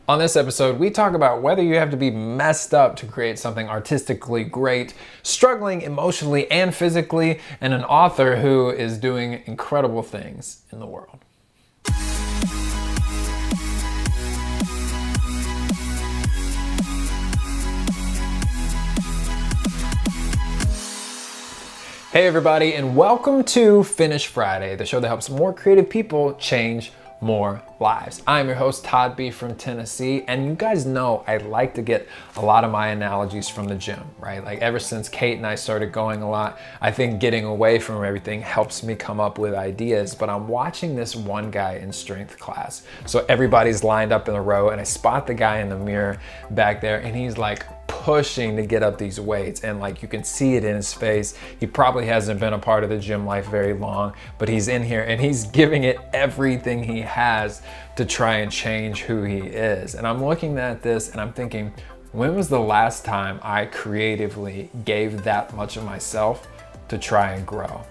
On this episode, we talk about whether you have to be messed up to create something artistically great, struggling emotionally and physically, and an author who is doing incredible things in the world. Hey everybody, and welcome to Finish Friday, the show that helps more creative people change more lives. I'm your host, Todd B from Tennessee, and you guys know I like to get a lot of my analogies from the gym, right? Like ever since Kate and I started going a lot, I think getting away from everything helps me come up with ideas, but I'm watching this one guy in strength class. So everybody's lined up in a row and I spot the guy in the mirror back there and he's like pushing to get up these weights, and like you can see it in his face. He probably hasn't been a part of the gym life very long, but he's in here and he's giving it everything he has to try and change who he is. And I'm looking at this and I'm thinking, when was the last time I creatively gave that much of myself to try and grow?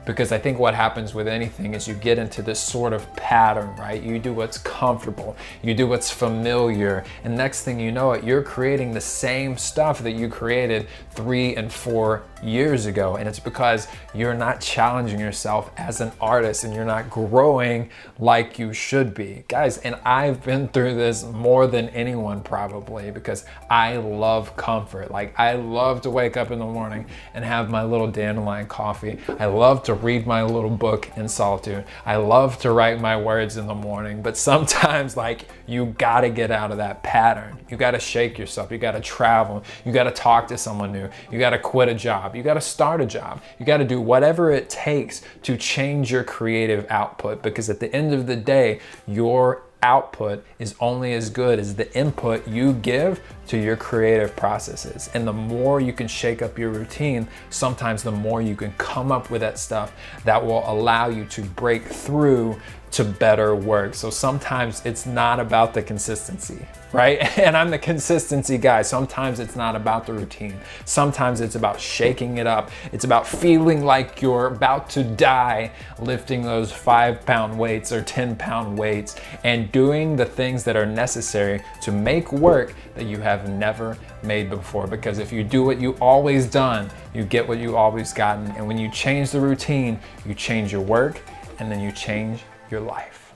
Because I think what happens with anything is you get into this sort of pattern, right? You do what's comfortable, you do what's familiar, and next thing you know it, you're creating the same stuff that you created 3 and 4 years ago. And it's because you're not challenging yourself as an artist and you're not growing like you should be. Guys, and I've been through this more than anyone probably, because I love comfort. Like I love to wake up in the morning and have my little dandelion coffee. I love to read my little book in solitude. I love to write my words in the morning, but sometimes like you gotta get out of that pattern. You gotta shake yourself, you gotta travel, you gotta talk to someone new, you gotta quit a job, you gotta start a job, you gotta do whatever it takes to change your creative output, because at the end of the day, your output is only as good as the input you give to your creative processes. And the more you can shake up your routine, sometimes the more you can come up with that stuff that will allow you to break through to better work. So sometimes it's not about the consistency, right? And I'm the consistency guy. Sometimes it's not about the routine. Sometimes it's about shaking it up. It's about feeling like you're about to die, lifting those 5-pound weights or 10-pound weights and doing the things that are necessary to make work that you have never made before. Because if you do what you always done, you get what you always gotten. And when you change the routine, you change your work, and then you change your life.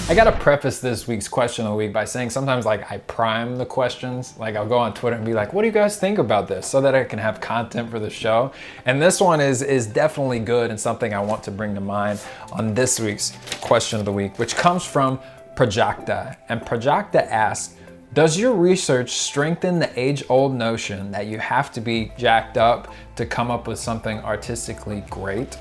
I gotta preface this week's question of the week by saying sometimes like I prime the questions. Like I'll go on Twitter and be like, what do you guys think about this? So that I can have content for the show. And this one is definitely good and something I want to bring to mind on this week's question of the week, which comes from Prajakta. And Prajakta asks, does your research strengthen the age-old notion that you have to be jacked up to come up with something artistically great?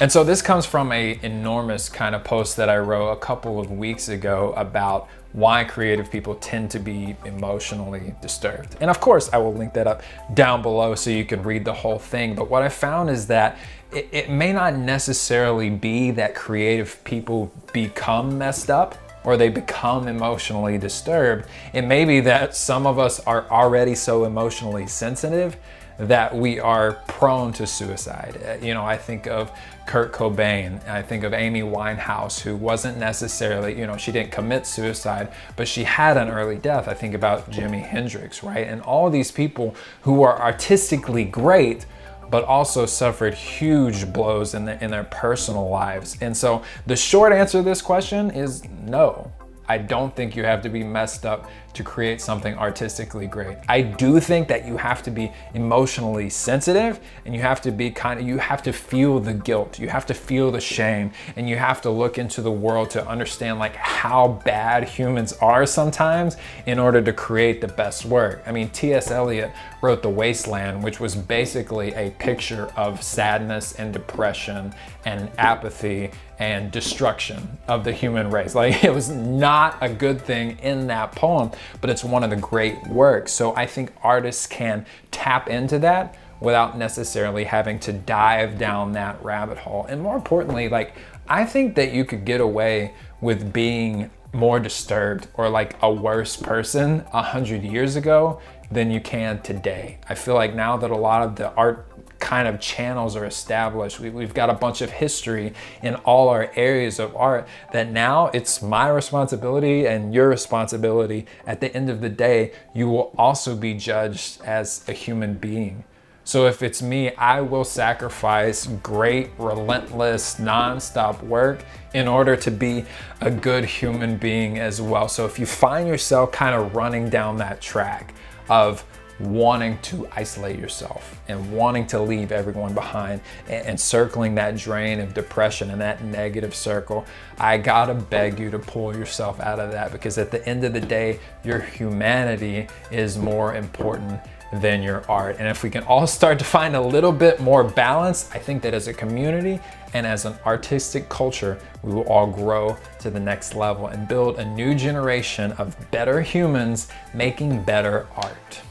And so this comes from an enormous kind of post that I wrote a couple of weeks ago about why creative people tend to be emotionally disturbed. And of course, I will link that up down below so you can read the whole thing. But what I found is that it may not necessarily be that creative people become messed up or they become emotionally disturbed. It may be that some of us are already so emotionally sensitive that we are prone to suicide. You know, I think of Kurt Cobain, I think of Amy Winehouse, who wasn't necessarily, you know, she didn't commit suicide, but she had an early death. I think about Jimi Hendrix, right? And all of these people who are artistically great, but also suffered huge blows in their personal lives. And so the short answer to this question is no. I don't think you have to be messed up to create something artistically great. I do think that you have to be emotionally sensitive, and you have to be you have to feel the guilt, you have to feel the shame, and you have to look into the world to understand like how bad humans are sometimes in order to create the best work. I mean, T.S. Eliot wrote The Wasteland, which was basically a picture of sadness and depression and apathy and destruction of the human race. Like, it was not a good thing in that poem, but it's one of the great works. So I think artists can tap into that without necessarily having to dive down that rabbit hole. And more importantly, like, I think that you could get away with being more disturbed or like a worse person 100 years ago than you can today. I feel like now that a lot of the art kind of channels are established. We've got a bunch of history in all our areas of art that now it's my responsibility and your responsibility. At the end of the day, you will also be judged as a human being. So if it's me, I will sacrifice great, relentless, nonstop work in order to be a good human being as well. So if you find yourself kind of running down that track of wanting to isolate yourself and wanting to leave everyone behind and circling that drain of depression and that negative circle, I gotta beg you to pull yourself out of that, because at the end of the day, your humanity is more important than your art. And if we can all start to find a little bit more balance, I think that as a community and as an artistic culture, we will all grow to the next level and build a new generation of better humans making better art.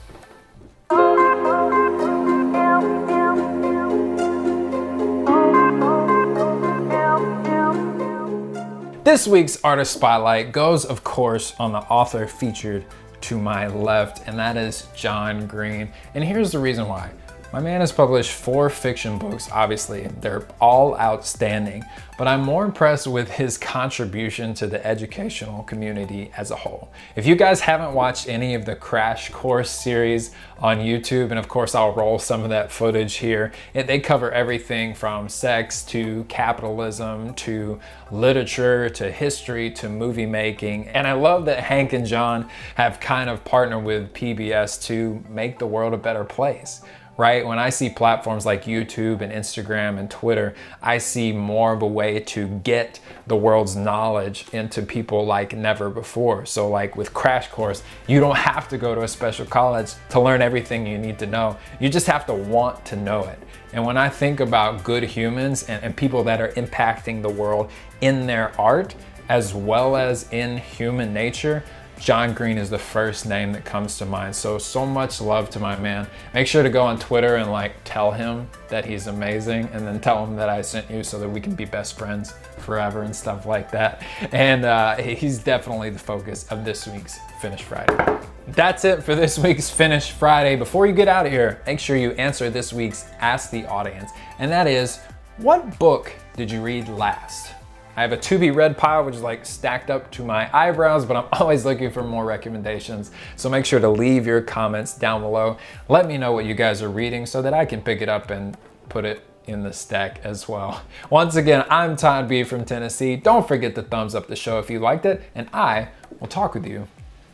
This week's Artist Spotlight goes, of course, on the author featured to my left, and that is John Green. And here's the reason why. My man has published 4 fiction books. Obviously, they're all outstanding, but I'm more impressed with his contribution to the educational community as a whole. If you guys haven't watched any of the Crash Course series on YouTube, and of course I'll roll some of that footage here, they cover everything from sex to capitalism to literature to history to movie making. And I love that Hank and John have kind of partnered with PBS to make the world a better place. Right? When I see platforms like YouTube and Instagram and Twitter, I see more of a way to get the world's knowledge into people like never before. So like with Crash Course, you don't have to go to a special college to learn everything you need to know. You just have to want to know it. And when I think about good humans and people that are impacting the world in their art, as well as in human nature, John Green is the first name that comes to mind. So much love to my man. Make sure to go on Twitter and tell him that he's amazing, and then tell him that I sent you so that we can be best friends forever and stuff like that. And he's definitely the focus of this week's Finish Friday. That's it for this week's Finish Friday. Before you get out of here, make sure you answer this week's Ask the Audience. And that is, what book did you read last? I have a to be read pile, which is stacked up to my eyebrows, but I'm always looking for more recommendations. So make sure to leave your comments down below. Let me know what you guys are reading so that I can pick it up and put it in the stack as well. Once again, I'm Todd B from Tennessee. Don't forget to thumbs up the show if you liked it, and I will talk with you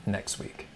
next week.